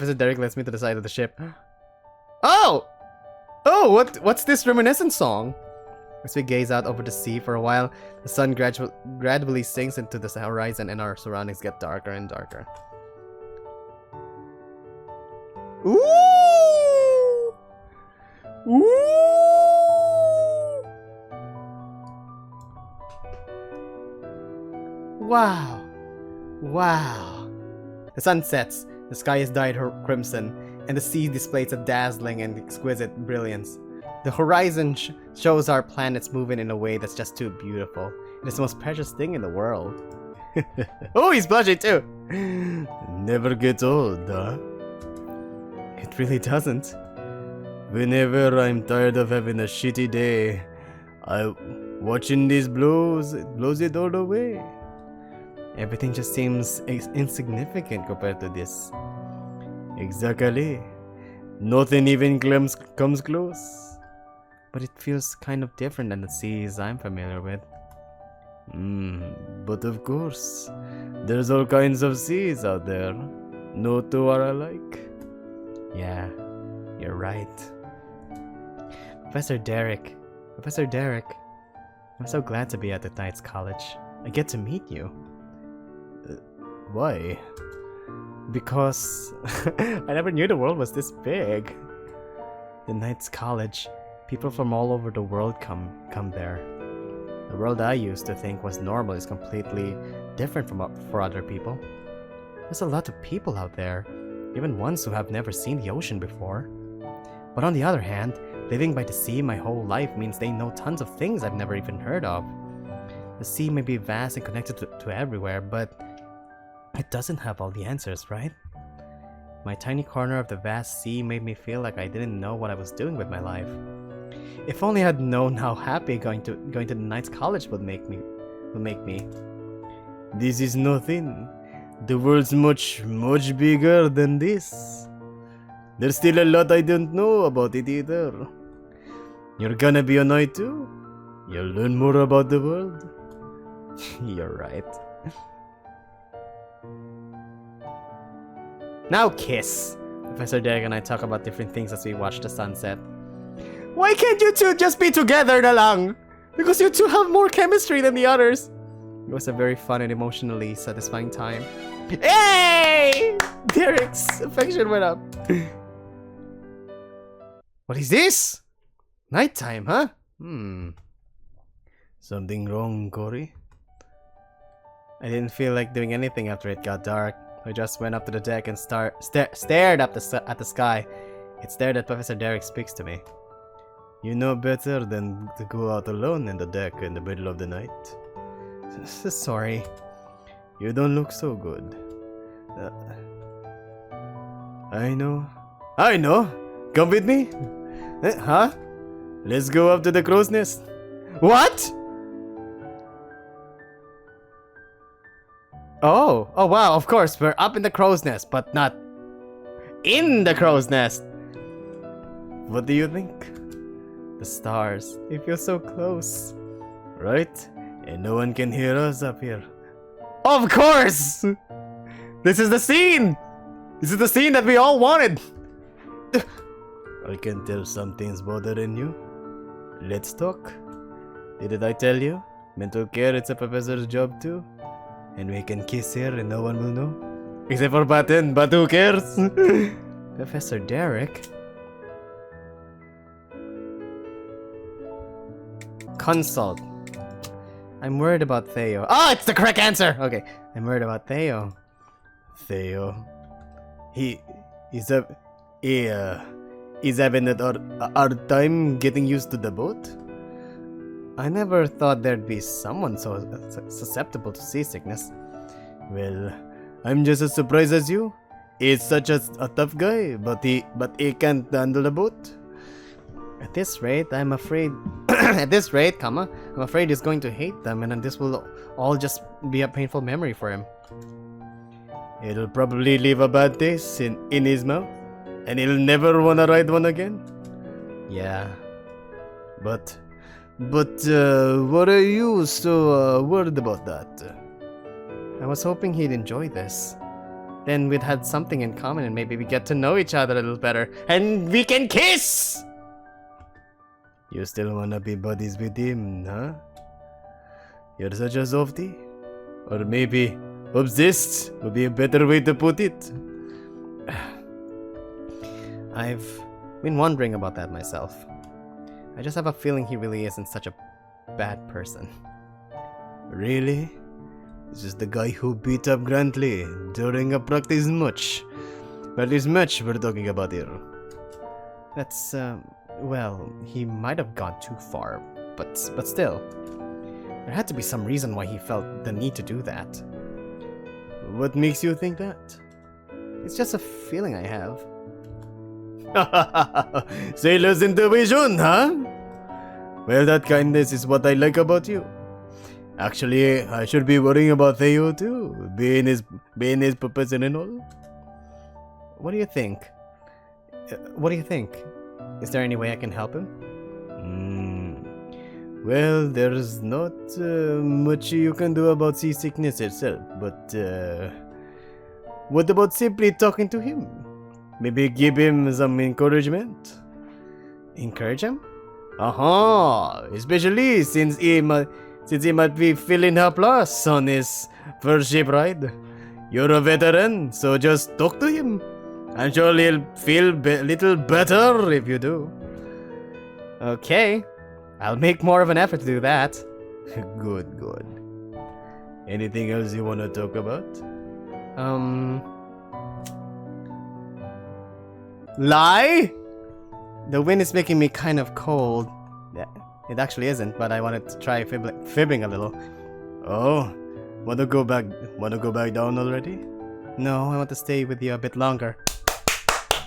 Professor Deiderich leads me to the side of the ship. Oh! Oh, what's this reminiscent song? As we gaze out over the sea for a while, the sun gradually sinks into the horizon and our surroundings get darker and darker. Ooh! Ooh! Wow! Wow! The sun sets, the sky is dyed crimson, and the sea displays a dazzling and exquisite brilliance. The horizon shows our planets moving in a way that's just too beautiful. It's the most precious thing in the world. Oh, he's blushing too! Never gets old, huh? It really doesn't. Whenever I'm tired of having a shitty day, watching this blows it all away. Everything just seems insignificant compared to this. Exactly. Nothing even comes close. But it feels kind of different than the seas I'm familiar with. But of course, there's all kinds of seas out there. No two are alike. Yeah, you're right. Professor Deiderich, I'm so glad to be at the Knights College. I get to meet you. Why? Because I never knew the world was this big. The Knights College, people from all over the world come there. The world I used to think was normal is completely different for other people. There's a lot of people out there, even ones who have never seen the ocean before. But on the other hand, living by the sea my whole life means they know tons of things I've never even heard of. The sea may be vast and connected to everywhere, but it doesn't have all the answers, right? My tiny corner of the vast sea made me feel like I didn't know what I was doing with my life. If only I'd known how happy going to the Knights College would make me. This is nothing. The world's much bigger than this. There's still a lot I don't know about it either. You're gonna be annoyed too. You'll learn more about the world. You're right. Now kiss! Professor Deiderich and I talk about different things as we watch the sunset. Why can't you two just be together na lang? Because you two have more chemistry than the others. It was a very fun and emotionally satisfying time. Hey! Deirich's affection went up. What is this? Nighttime, huh? Something wrong, Cory? I didn't feel like doing anything after it got dark. I just went up to the deck and stared up at the sky. It's there that Professor Deiderich speaks to me. You know better than to go out alone in the deck in the middle of the night. Sorry. You don't look so good. I know. Come with me. Huh? Let's go up to the crow's nest. What? Oh wow, of course, we're up in the crow's nest, but not in the crow's nest. What do you think? The stars, they feel so close. Right? And no one can hear us up here. Of course! This is the scene! This is the scene that we all wanted! I can tell something's bothering you. Let's talk. Didn't I tell you? Mental care, it's a professor's job too. And we can kiss here and no one will know. Except for Batten, but who cares? Professor Deiderich? Consult. I'm worried about Theo. Oh, it's the correct answer! Okay, I'm worried about Theo. Theo. He's having a hard time getting used to the boat? I never thought there'd be someone so susceptible to seasickness. Well, I'm just as surprised as you. He's such a tough guy, but he can't handle the boat. At this rate, I'm afraid. I'm afraid he's going to hate them, and then this will all just be a painful memory for him. It'll probably leave a bad taste in his mouth, and he'll never wanna ride one again. Yeah, but what are you so worried about that? I was hoping he'd enjoy this. then we'd had something in common and maybe we get to know each other a little better. And we can kiss! You still wanna be buddies with him, huh? You're such a softie? Or maybe obsessed would be a better way to put it. I've been wondering about that myself. I just have a feeling he really isn't such a bad person. Really? This is the guy who beat up Grantley during a practice match. Well, this match we're talking about here. That's, well, he might have gone too far, but still. There had to be some reason why he felt the need to do that. What makes you think that? It's just a feeling I have. Sailor's intuition, huh? Well, that kindness is what I like about you. Actually, I should be worrying about Theo too, being his professor and all. What do you think? Is there any way I can help him? Well, there's not much you can do about seasickness itself, but what about simply talking to him? Maybe give him some encouragement? Encourage him? Especially since he might be feeling helpless on his first ship ride. You're a veteran, so just talk to him. I'm sure he'll feel a little better if you do. Okay, I'll make more of an effort to do that. Good. Anything else you want to talk about? Lie? The wind is making me kind of cold. Yeah, it actually isn't, but I wanted to try fibbing a little. Oh, wanna go back down already? No, I want to stay with you a bit longer.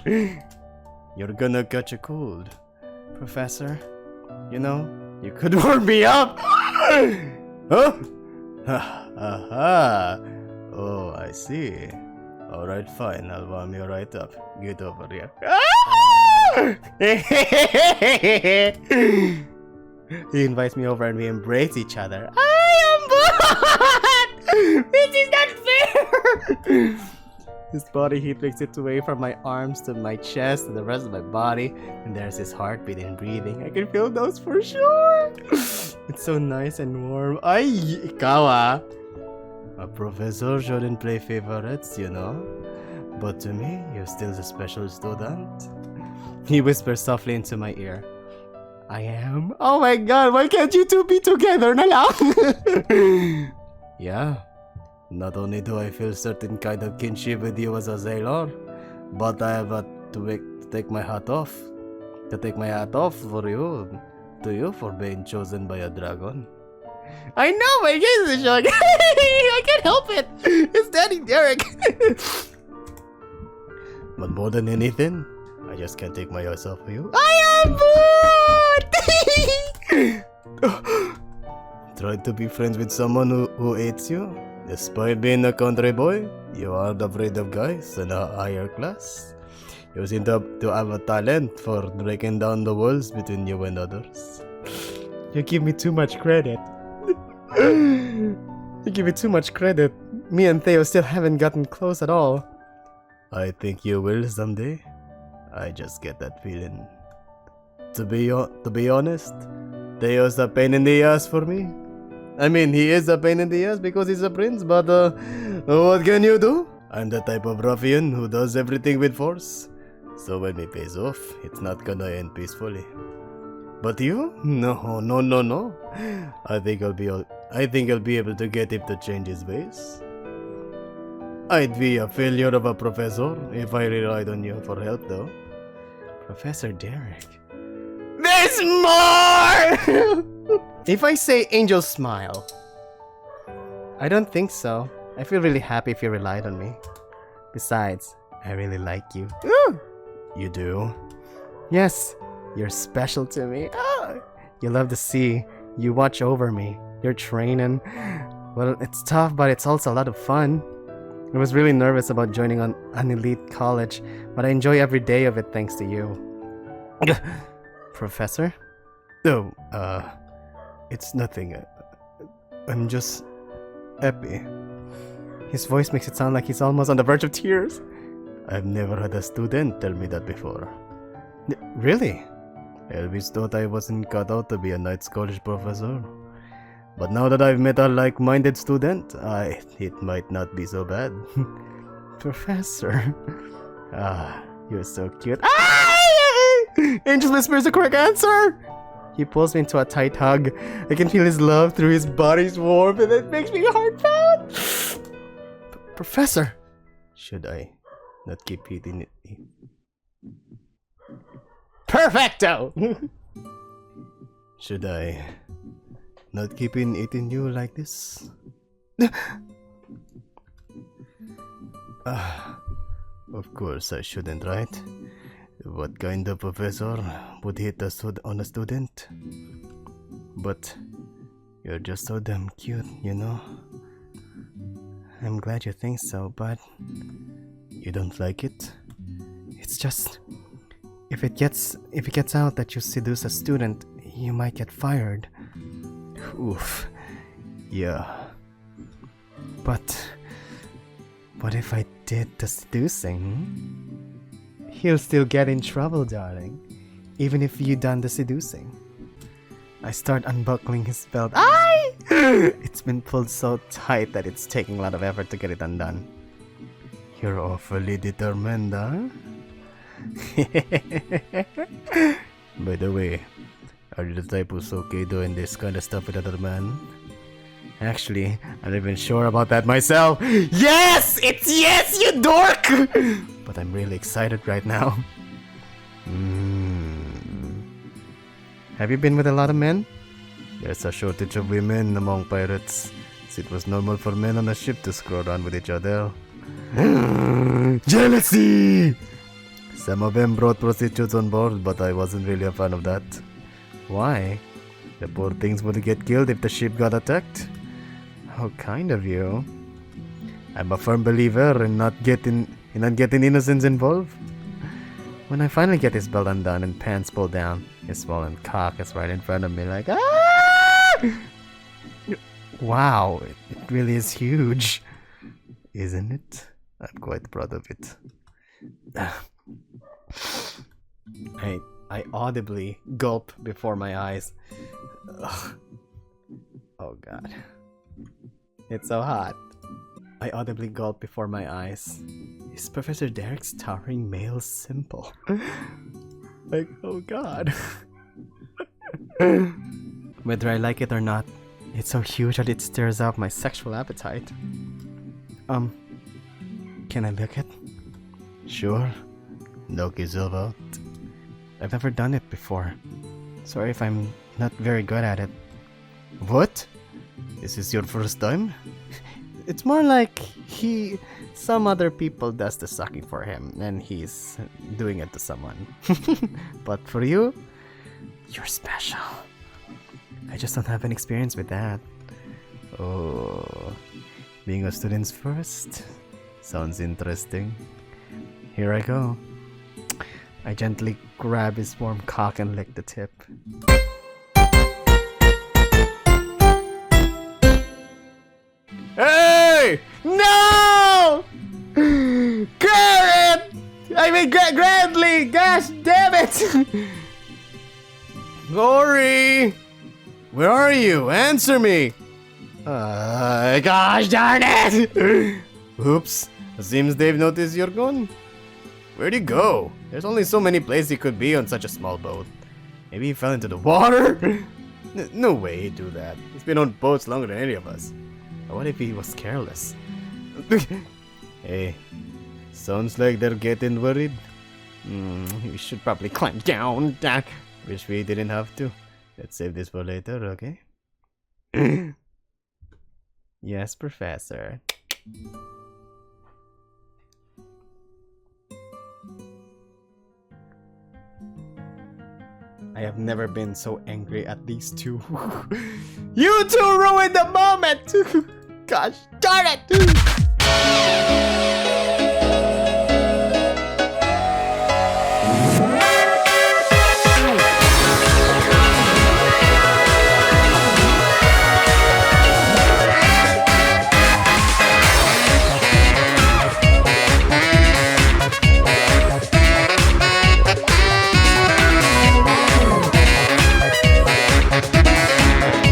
You're gonna catch a cold. Professor, you know, you could warm me up! Huh? Oh, I see. Alright, fine, I'll warm you right up. Get over here. He invites me over and we embrace each other. I am bored! This is not fair! His body heat makes its way from my arms to my chest to the rest of my body, and there's his heartbeat and breathing. I can feel those for sure! It's so nice and warm. Ay, ikaw ah! A professor shouldn't play favorites, you know? But to me, you're still a special student. He whispers softly into my ear. I am? Oh my god, why can't you two be together na lang? Yeah. Not only do I feel certain kind of kinship with you as a sailor, but I have to take my hat off. To take my hat off for you. To you for being chosen by a dragon. I know, my face is showing. I can't help it. It's Daddy Derek. But more than anything, I just can't take my eyes off of you. I am bored! Tried to be friends with someone who hates you? Despite being a country boy, you aren't afraid of guys in a higher class. You seem to have a talent for breaking down the walls between you and others. You give me too much credit. You give me too much credit. Me and Theo still haven't gotten close at all. I think you will someday. I just get that feeling. To be honest, Theo's a pain in the ass for me. I mean, he is a pain in the ass because he's a prince, but what can you do? I'm the type of ruffian who does everything with force. So when he pays off, it's not gonna end peacefully. But you? No. I think I'll be able to get him to change his ways. I'd be a failure of a professor if I relied on you for help, though. Professor Derek. There's more! If I say angel smile. I don't think so. I feel really happy if you relied on me. Besides, I really like you. You do? Yes, you're special to me. You love the sea. You watch over me. You're training. Well, it's tough, but it's also a lot of fun. I was really nervous about joining an elite college, but I enjoy every day of it thanks to you. Professor? Oh, it's nothing. I'm just happy. His voice makes it sound like he's almost on the verge of tears. I've never had a student tell me that before. Really? I always thought I wasn't cut out to be a night college professor. But now that I've met a like-minded student, it might not be so bad. Professor. You're so cute. Angel's Whisper is the correct answer! He pulls me into a tight hug. I can feel his love through his body's warmth, and it makes me heartfelt. Professor! Should I not keep eating it? Perfecto! Should I not keep eating you like this? Of course I shouldn't, right? What kind of professor would hit on a student? But you're just so damn cute, you know? I'm glad you think so, but you don't like it? It's just, if it gets out that you seduce a student, you might get fired. Oof. Yeah. But what if I did the seducing? He'll still get in trouble, darling. Even if you done the seducing. I start unbuckling his belt. It's been pulled so tight that it's taking a lot of effort to get it undone. You're awfully determined, huh? By the way, are you the type who's okay doing this kind of stuff with other men? Actually, I'm not even sure about that myself. Yes! It's yes, you dork! But I'm really excited right now. Have you been with a lot of men? There's a shortage of women among pirates. It was normal for men on a ship to screw around with each other. Jealousy! Some of them brought prostitutes on board, but I wasn't really a fan of that. Why? The poor things would get killed if the ship got attacked. How kind of you. I'm a firm believer in not getting innocents involved. When I finally get his belt undone and pants pulled down, his swollen cock is right in front of me like, Wow, it really is huge. Isn't it? I'm quite proud of it. I audibly gulp before my eyes. Ugh. Oh god. It's so hot. I audibly gulp before my eyes. Is Professor Derek's towering male simple? Like, oh god. Whether I like it or not, it's so huge that it stirs up my sexual appetite. Can I lick it? Sure. Knock yourself out. I've never done it before. Sorry if I'm not very good at it. What? Is this your first time? It's more like some other people does the sucking for him and he's doing it to someone. But for you, you're special. I just don't have any experience with that. Oh, being a student's first? Sounds interesting. Here I go. I gently grab his warm cock and lick the tip. Hey! No! Garrett! I mean, Gradley! Gosh damn it! Lori! Where are you? Answer me! Gosh darn it! Oops. Seems they've noticed you're gone. Where'd he go? There's only so many places he could be on such a small boat. Maybe he fell into the water? No way he'd do that. He's been on boats longer than any of us. What if he was careless? Hey, sounds like they're getting worried. We should probably climb down. Wish we didn't have to. Let's save this for later, okay? Yes, Professor. I have never been so angry at these two. You two ruined the moment! Gosh darn it!